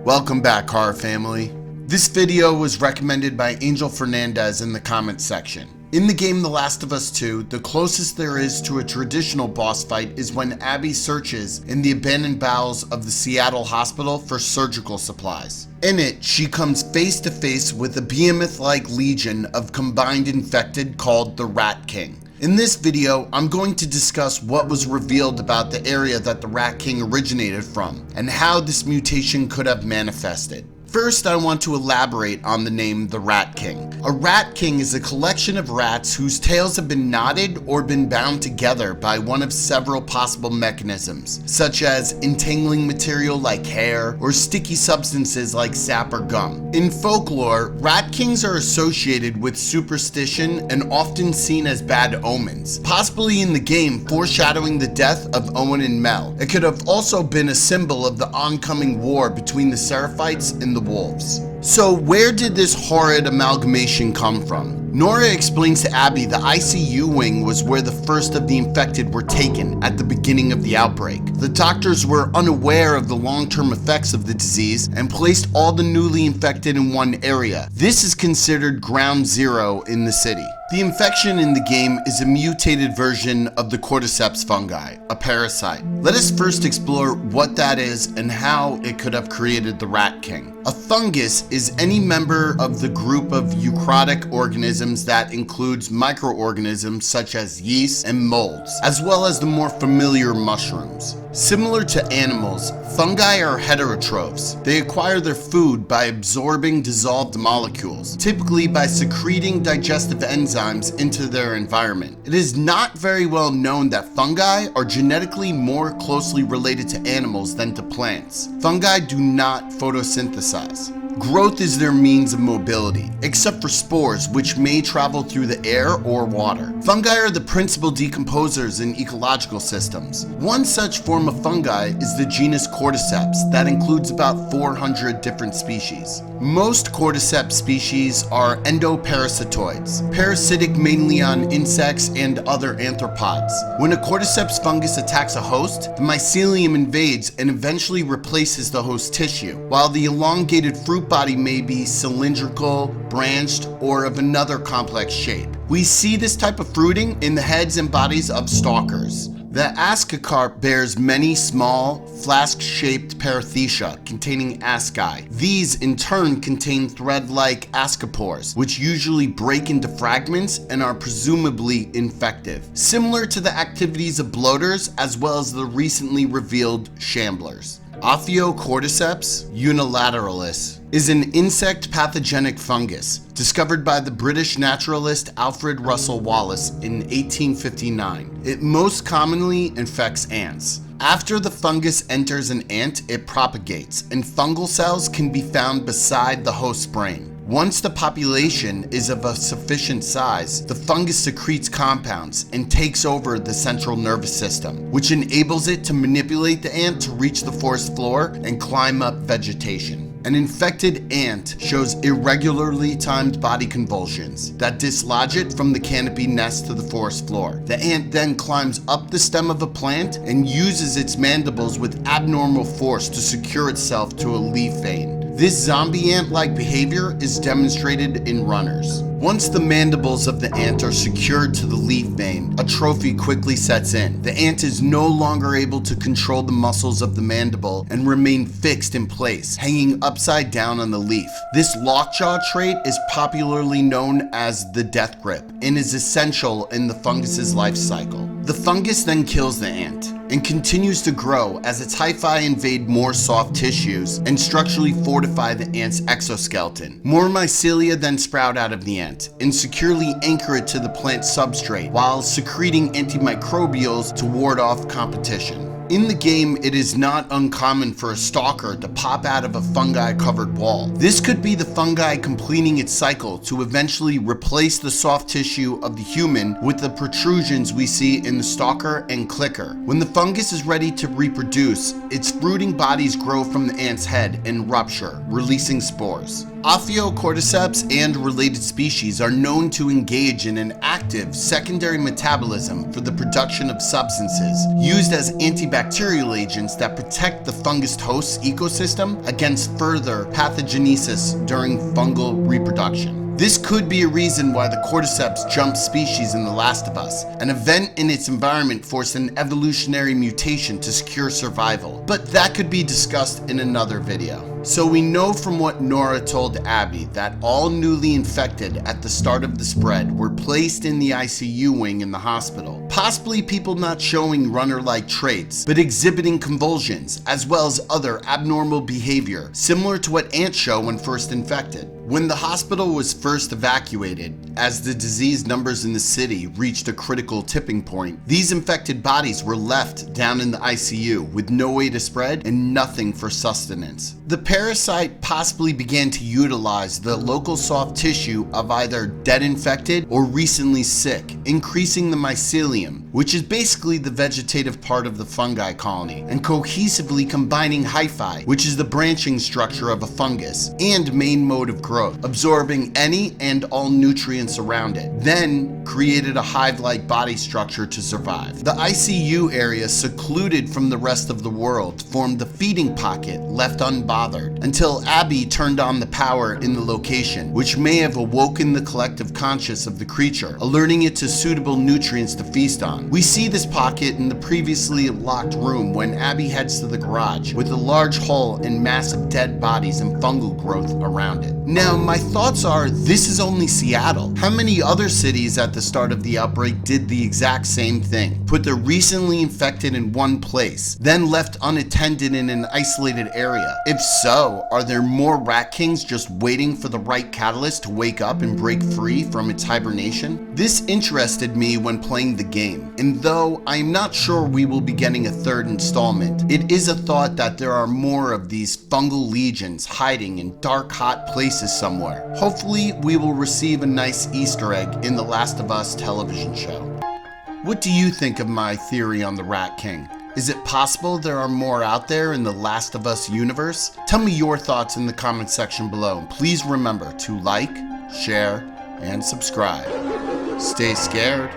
Welcome back, horror family. This video was recommended by Angel Fernandez in the comments section. In the game The Last of Us 2, the closest there is to a traditional boss fight is when Abby searches in the abandoned bowels of the Seattle hospital for surgical supplies. In it, she comes face to face with a behemoth-like legion of combined infected called the Rat King. In this video, I'm going to discuss what was revealed about the area that the Rat King originated from, and how this mutation could have manifested. First, I want to elaborate on the name the Rat King. A Rat King is a collection of rats whose tails have been knotted or been bound together by one of several possible mechanisms, such as entangling material like hair or sticky substances like sap or gum. In folklore, Rat Kings are associated with superstition and often seen as bad omens, possibly in the game foreshadowing the death of Owen and Mel. It could have also been a symbol of the oncoming war between the Seraphites and the wolves. So where did this horrid amalgamation come from? Nora explains to Abby the ICU wing was where the first of the infected were taken at the beginning of the outbreak. The doctors were unaware of the long-term effects of the disease and placed all the newly infected in one area. This is considered ground zero in the city. The infection in the game is a mutated version of the Cordyceps fungi, a parasite. Let us first explore what that is and how it could have created the Rat King. A fungus is any member of the group of eukaryotic organisms that includes microorganisms such as yeast and molds, as well as the more familiar mushrooms. Similar to animals, fungi are heterotrophs. They acquire their food by absorbing dissolved molecules, typically by secreting digestive enzymes into their environment. It is not very well known that fungi are genetically more closely related to animals than to plants. Fungi do not photosynthesize. Growth is their means of mobility, except for spores, which may travel through the air or water. Fungi are the principal decomposers in ecological systems. One such form of fungi is the genus Cordyceps that includes about 400 different species. Most Cordyceps species are endoparasitoids, parasitic mainly on insects and other arthropods. When a Cordyceps fungus attacks a host, the mycelium invades and eventually replaces the host tissue, while the elongated fruit body may be cylindrical, branched, or of another complex shape. We see this type of fruiting in the heads and bodies of stalkers. The ascocarp bears many small, flask-shaped parathecia containing asci. These in turn contain thread-like ascopores, which usually break into fragments and are presumably infective, similar to the activities of bloaters as well as the recently revealed shamblers. Avio Cordyceps Unilateralis is an insect pathogenic fungus discovered by the British naturalist Alfred Russel Wallace in 1859. It most commonly infects ants. After the fungus enters an ant, it propagates, and fungal cells can be found beside the host's brain. Once the population is of a sufficient size, the fungus secretes compounds and takes over the central nervous system, which enables it to manipulate the ant to reach the forest floor and climb up vegetation. An infected ant shows irregularly timed body convulsions that dislodge it from the canopy nest to the forest floor. The ant then climbs up the stem of a plant and uses its mandibles with abnormal force to secure itself to a leaf vein. This zombie ant-like behavior is demonstrated in runners. Once the mandibles of the ant are secured to the leaf vein, atrophy quickly sets in. The ant is no longer able to control the muscles of the mandible and remain fixed in place, hanging upside down on the leaf. This lockjaw trait is popularly known as the death grip and is essential in the fungus's life cycle. The fungus then kills the ant and continues to grow as its hyphae invade more soft tissues and structurally fortify the ant's exoskeleton. More mycelia then sprout out of the ant and securely anchor it to the plant's substrate while secreting antimicrobials to ward off competition. In the game, it is not uncommon for a stalker to pop out of a fungi-covered wall. This could be the fungi completing its cycle to eventually replace the soft tissue of the human with the protrusions we see in the stalker and clicker. When the fungus is ready to reproduce, its fruiting bodies grow from the ant's head and rupture, releasing spores. Avio, Cordyceps, and related species are known to engage in an active secondary metabolism for the production of substances used as antibacterial agents that protect the fungus host's ecosystem against further pathogenesis during fungal reproduction. This could be a reason why the Cordyceps jumped species in The Last of Us. An event in its environment forced an evolutionary mutation to secure survival, but that could be discussed in another video. So we know from what Nora told Abby that all newly infected at the start of the spread were placed in the ICU wing in the hospital. Possibly people not showing runner-like traits, but exhibiting convulsions, as well as other abnormal behavior, similar to what ants show when first infected. When the hospital was first evacuated, as the disease numbers in the city reached a critical tipping point, these infected bodies were left down in the ICU with no way to spread and nothing for sustenance. The parasite possibly began to utilize the local soft tissue of either dead infected or recently sick, increasing the mycelium, which is basically the vegetative part of the fungi colony, and cohesively combining hyphae, which is the branching structure of a fungus and main mode of growth, absorbing any and all nutrients around it, then created a hive-like body structure to survive. The ICU area, secluded from the rest of the world, formed the feeding pocket left unbothered, until Abby turned on the power in the location, which may have awoken the collective conscious of the creature, alerting it to suitable nutrients to feast on. We see this pocket in the previously locked room when Abby heads to the garage, with a large hole and massive dead bodies and fungal growth around it. Now, my thoughts are, this is only Seattle. How many other cities at the start of the outbreak did the exact same thing? Put the recently infected in one place, then left unattended in an isolated area? If so, are there more rat kings just waiting for the right catalyst to wake up and break free from its hibernation? This interested me when playing the game, and though I am not sure we will be getting a third installment, it is a thought that there are more of these fungal legions hiding in dark, hot places somewhere. Hopefully, we will receive a nice Easter egg in the Last of Us television show. What do you think of my theory on the Rat King? Is it possible there are more out there in the Last of Us universe? Tell me your thoughts in the comment section below, and please remember to like, share, and subscribe. Stay scared.